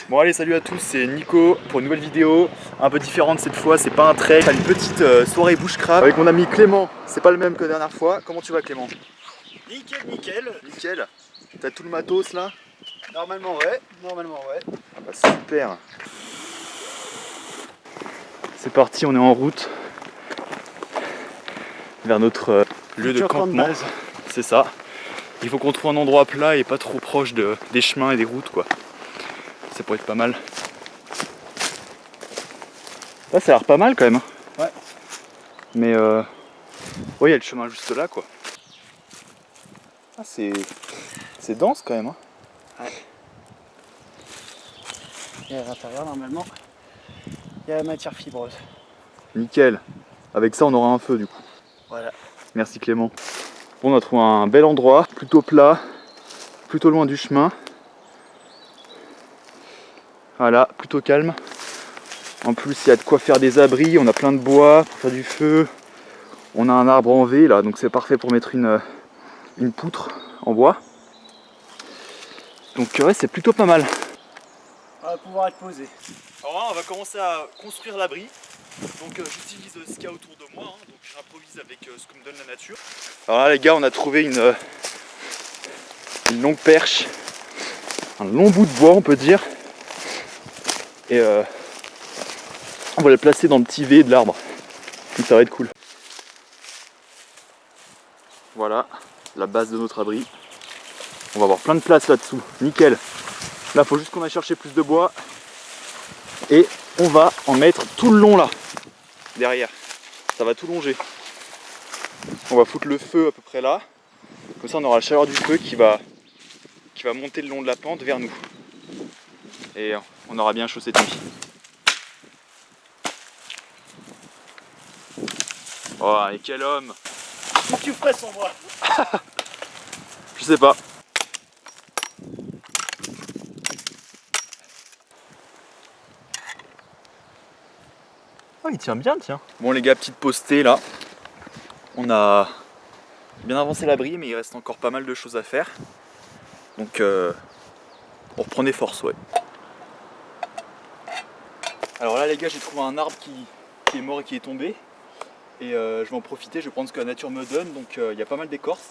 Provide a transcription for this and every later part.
Bon allez, salut à tous, c'est Nico pour une nouvelle vidéo un peu différente cette fois. C'est pas un trail, c'est une petite soirée bushcraft avec mon ami Clément. C'est pas le même que la dernière fois. Comment tu vas, Clément? Nickel, nickel. Nickel. T'as tout le matos là? Normalement ouais, normalement ouais. Ah bah super. C'est parti, on est en route vers notre lieu de campement. C'est ça. Il faut qu'on trouve un endroit plat et pas trop proche des chemins et des routes quoi. Ça pourrait être pas mal. Là ça a l'air pas mal quand même. Ouais. Mais ouais, il y a le chemin juste là quoi. Ah, c'est dense quand même. Hein. Ouais. Et à l'intérieur normalement, il y a la matière fibreuse. Nickel. Avec ça on aura un feu du coup. Voilà. Merci Clément. Bon, on a trouvé un bel endroit, plutôt plat, plutôt loin du chemin. Voilà, plutôt calme. En plus il y a de quoi faire des abris, on a plein de bois pour faire du feu. On a un arbre en V là, donc c'est parfait pour mettre une poutre en bois. Donc ouais, c'est plutôt pas mal. On va pouvoir être posé. Alors là, on va commencer à construire l'abri. Donc j'utilise ce qu'il y a autour de moi, hein. Donc j'improvise avec ce que me donne la nature. Alors là les gars, on a trouvé une longue perche, un long bout de bois on peut dire. Et on va le placer dans le petit V de l'arbre. Donc ça va être cool. Voilà la base de notre abri. On va avoir plein de place là-dessous, nickel. Là il faut juste qu'on aille chercher plus de bois. Et on va en mettre tout le long là, derrière. Ça va tout longer. On va foutre le feu à peu près là. Comme ça on aura la chaleur du feu qui va monter le long de la pente vers nous. Et on aura bien chaud cette nuit. Oh, et quel homme! Si tu ferais sans moi. Je sais pas. Oh, il tient bien, tiens. Bon les gars, petite postée là. On a bien avancé l'abri, mais il reste encore pas mal de choses à faire. Donc on reprend des forces, ouais. Alors là les gars, j'ai trouvé un arbre qui est mort et qui est tombé. Et je vais en profiter, je vais prendre ce que la nature me donne. Donc il y a pas mal d'écorce.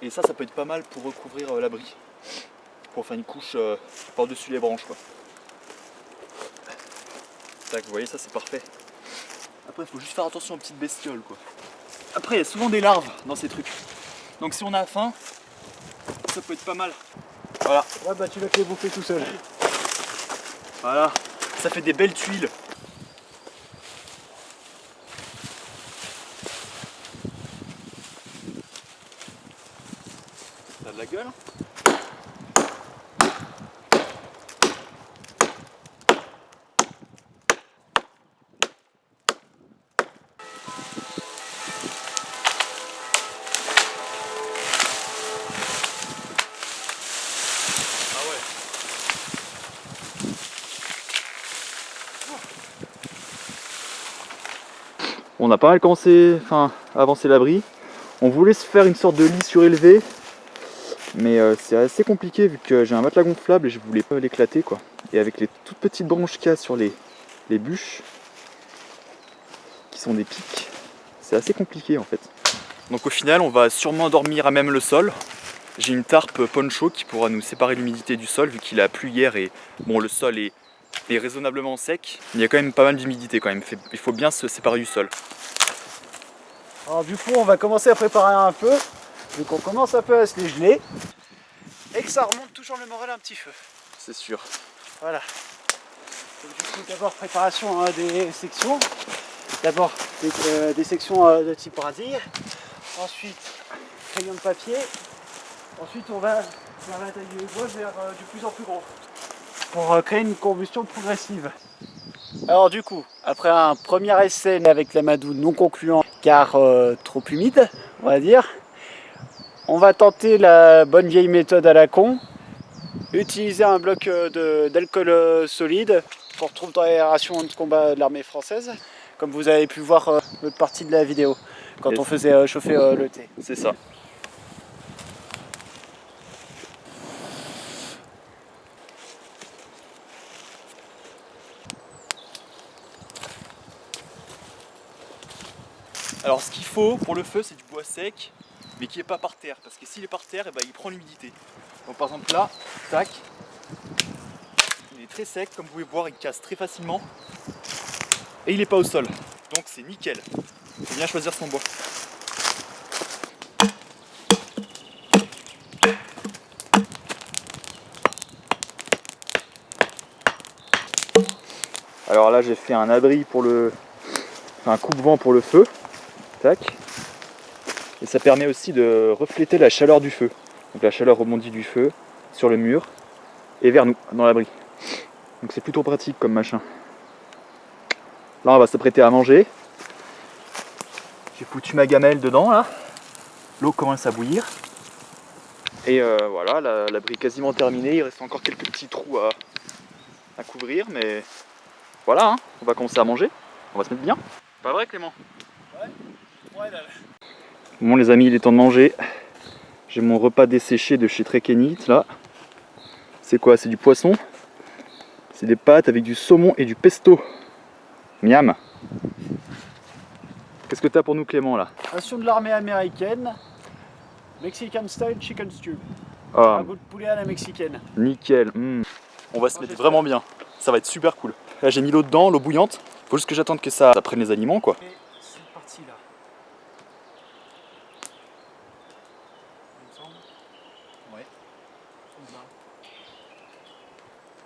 Et ça peut être pas mal pour recouvrir l'abri. Pour faire une couche par-dessus les branches quoi. Tac, vous voyez, ça c'est parfait. Après il faut juste faire attention aux petites bestioles quoi. Après il y a souvent des larves dans ces trucs. Donc si on a faim, ça peut être pas mal. Voilà. Ouais bah tu vas te les bouffer tout seul. Voilà. Ça fait des belles tuiles. Ça a de la gueule. On a pas mal commencé, avancé l'abri. On voulait se faire une sorte de lit surélevé, mais c'est assez compliqué vu que j'ai un matelas gonflable et je voulais pas l'éclater quoi. Et avec les toutes petites branches qu'il y a sur les bûches, qui sont des pics, c'est assez compliqué en fait. Donc au final, on va sûrement dormir à même le sol. J'ai une tarpe poncho qui pourra nous séparer l'humidité du sol vu qu'il a plu hier et bon, le sol est raisonnablement sec. Mais il y a quand même pas mal d'humidité quand même. Il faut bien se séparer du sol. Alors du coup on va commencer à préparer un feu. Vu qu'on commence un peu à se les geler. Et que ça remonte toujours le moral à un petit feu. C'est sûr. Voilà. Donc, du coup d'abord préparation des sections. D'abord des sections de type radis. Ensuite crayon de papier. Ensuite on va faire la taille du bois vers du plus en plus gros. Pour créer une combustion progressive. Alors du coup, après un premier essai avec l'amadou non concluant car trop humide, on va dire, on va tenter la bonne vieille méthode à la con, utiliser un bloc d'alcool solide qu'on retrouve dans les rations de combat de l'armée française, comme vous avez pu voir l'autre partie de la vidéo, quand Yes. on faisait chauffer le thé. C'est ça. Alors ce qu'il faut pour le feu, c'est du bois sec, mais qui n'est pas par terre, parce que s'il est par terre, eh ben, il prend l'humidité. Donc par exemple là, tac, il est très sec, comme vous pouvez voir, il casse très facilement, et il n'est pas au sol, donc c'est nickel. Il faut bien choisir son bois. Alors là j'ai fait un abri pour un coupe-vent pour le feu, tac. Et ça permet aussi de refléter la chaleur du feu. Donc la chaleur rebondit du feu sur le mur et vers nous, dans l'abri. Donc c'est plutôt pratique comme machin. Là on va s'apprêter à manger. J'ai foutu ma gamelle dedans là. L'eau commence à bouillir. Et voilà, l'abri est quasiment terminé. Il reste encore quelques petits trous à couvrir, mais voilà, hein, on va commencer à manger. On va se mettre bien. Pas vrai Clément? Ouais, là. Bon les amis, il est temps de manger. J'ai mon repas desséché de chez Trekenit là. C'est quoi? C'est du poisson. C'est des pâtes avec du saumon et du pesto. Miam. Qu'est-ce que t'as pour nous Clément là? Ration de l'armée américaine, Mexican style chicken stew. Ah, Un goût de poulet à la mexicaine. nickel. On va se mettre vraiment bien. Ça va être super cool. Là j'ai mis l'eau dedans, l'eau bouillante. Faut juste que j'attende que ça prenne les aliments quoi. Et c'est parti là. Ouais.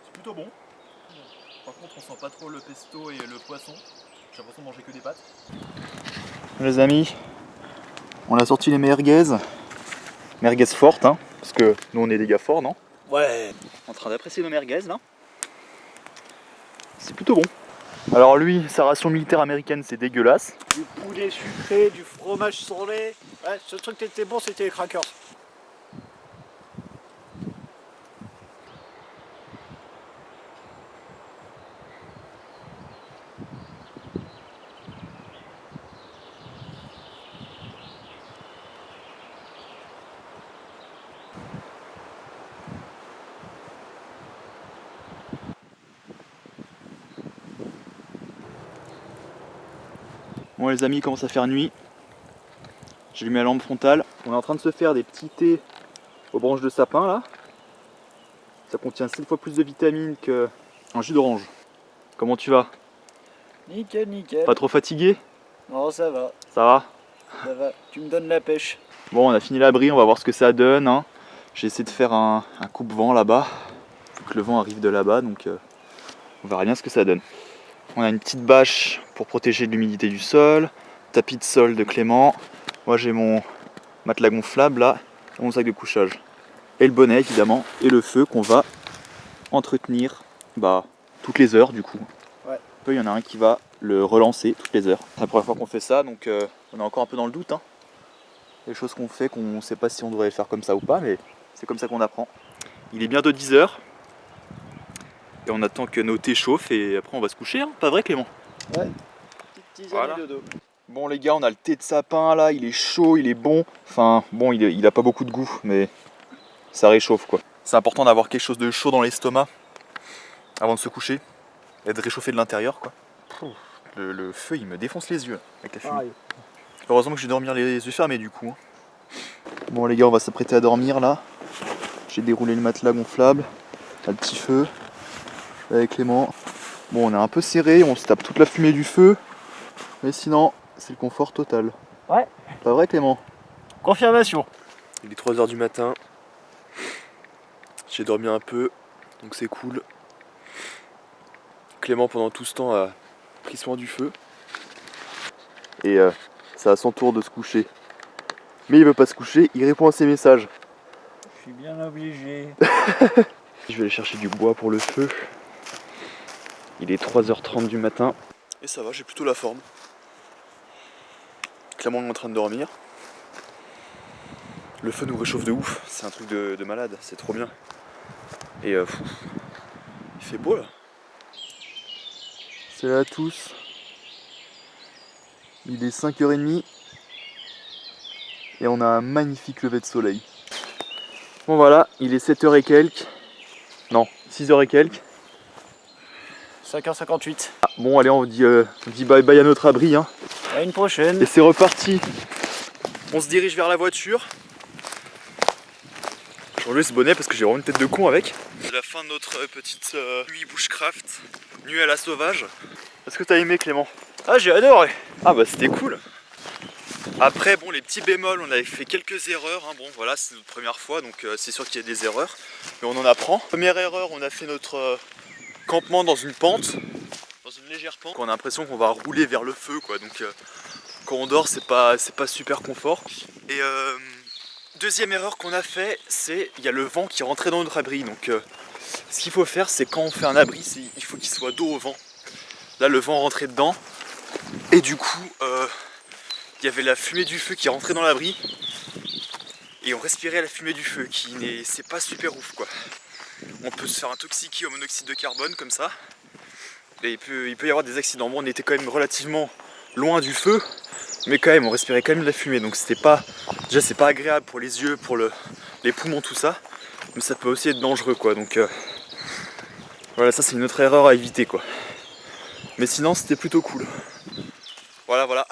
C'est plutôt bon. Par contre on sent pas trop le pesto et le poisson. J'ai l'impression de manger que des pâtes. Les amis, on a sorti les merguez. Merguez fortes, hein, parce que nous on est des gars forts, non? Ouais. En train d'apprécier nos merguez là. C'est plutôt bon. Alors lui, sa ration militaire américaine c'est dégueulasse. Du poulet sucré, du fromage sans lait. Ouais, ce truc qui était bon, c'était les crackers. Bon les amis, il commence à faire nuit. J'ai allumé la lampe frontale. On est en train de se faire des petits thés aux branches de sapin là. Ça contient 7 fois plus de vitamines qu'un jus d'orange. Comment tu vas? Nickel, nickel. Pas trop fatigué? Non, ça va, Ça va? ça va. Tu me donnes la pêche. Bon, on a fini l'abri, on va voir ce que ça donne, hein. J'ai essayé de faire un coupe-vent là-bas. Faut que le vent arrive de là-bas, donc on verra bien ce que ça donne. On a une petite bâche pour protéger de l'humidité du sol. Tapis de sol de Clément. Moi j'ai mon matelas gonflable là, et mon sac de couchage. Et le bonnet évidemment, et le feu qu'on va entretenir toutes les heures du coup. Ouais. Il y en a un qui va le relancer toutes les heures. C'est la première fois qu'on fait ça, donc on est encore un peu dans le doute, hein. Les choses qu'on fait, qu'on ne sait pas si on devrait les faire comme ça ou pas, mais c'est comme ça qu'on apprend. Il est bientôt 10 h et on attend que nos thés chauffent et après on va se coucher, hein. Pas vrai Clément? Ouais. Petite tisane Voilà. et dodo. Bon les gars, on a le thé de sapin là, il est chaud, il est bon. Enfin bon, il a pas beaucoup de goût, mais ça réchauffe quoi. C'est important d'avoir quelque chose de chaud dans l'estomac avant de se coucher et de réchauffer de l'intérieur quoi. Le feu il me défonce les yeux avec la fumée. Pareil. Heureusement que je vais dormir les yeux fermés du coup. Bon les gars, on va s'apprêter à dormir là. J'ai déroulé le matelas gonflable, le petit feu avec Clément. Bon, on est un peu serré, on se tape toute la fumée du feu, mais sinon c'est le confort total. Ouais. Pas vrai Clément? Confirmation. Il est 3 h du matin. J'ai dormi un peu, donc c'est cool. Clément pendant tout ce temps a pris soin du feu. Et c'est à son tour de se coucher. Mais il veut pas se coucher, il répond à ses messages. Je suis bien obligé. Je vais aller chercher du bois pour le feu. Il est 3h30 du matin. Et ça va, j'ai plutôt la forme. Clément est en train de dormir. Le feu nous réchauffe de ouf, c'est un truc de malade, c'est trop bien. Et il fait beau là. Salut à tous. Il est 5h30 et on a un magnifique lever de soleil. Bon voilà, il est 7h et quelques. Non, 6h et quelques. 5h58. Ah, bon allez, on dit bye bye à notre abri hein. À une prochaine. Et c'est reparti. On se dirige vers la voiture. Je relève ce bonnet parce que j'ai vraiment une tête de con avec. C'est la fin de notre petite nuit bushcraft, nuit à la sauvage. Est-ce que t'as aimé Clément? Ah, j'ai adoré. Ah bah c'était cool. Après bon, les petits bémols, on avait fait quelques erreurs hein. Bon voilà, c'est notre première fois donc c'est sûr qu'il y a des erreurs, mais on en apprend. Première erreur, on a fait notre campement dans une pente, dans une légère pente. On a l'impression qu'on va rouler vers le feu quoi, donc quand on dort c'est pas super confort. Et deuxième erreur qu'on a fait, c'est il y a le vent qui est rentré dans notre abri. Donc ce qu'il faut faire, c'est quand on fait un abri, il faut qu'il soit dos au vent. Là le vent rentrait dedans et du coup il y avait la fumée du feu qui rentrait dans l'abri et on respirait la fumée du feu c'est pas super ouf quoi. On peut se faire intoxiquer au monoxyde de carbone comme ça et il peut y avoir des accidents. Bon, on était quand même relativement loin du feu, mais quand même on respirait quand même de la fumée, donc c'était pas, déjà c'est pas agréable pour les yeux, pour les poumons, tout ça, mais ça peut aussi être dangereux quoi. Donc voilà, ça c'est une autre erreur à éviter quoi, mais sinon c'était plutôt cool. Voilà,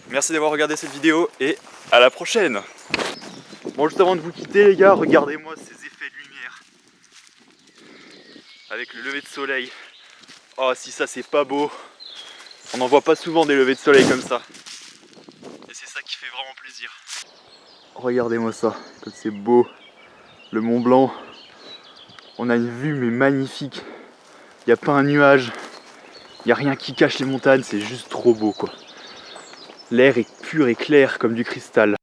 merci d'avoir regardé cette vidéo et à la prochaine. Bon, juste avant de vous quitter les gars, regardez-moi ces effets de lumière avec le lever de soleil. Oh, si ça c'est pas beau. On n'en voit pas souvent des levées de soleil comme ça. Et c'est ça qui fait vraiment plaisir. Regardez-moi ça, comme c'est beau. Le Mont Blanc. On a une vue mais magnifique. Il n'y a pas un nuage. Il n'y a rien qui cache les montagnes, c'est juste trop beau quoi. L'air est pur et clair comme du cristal.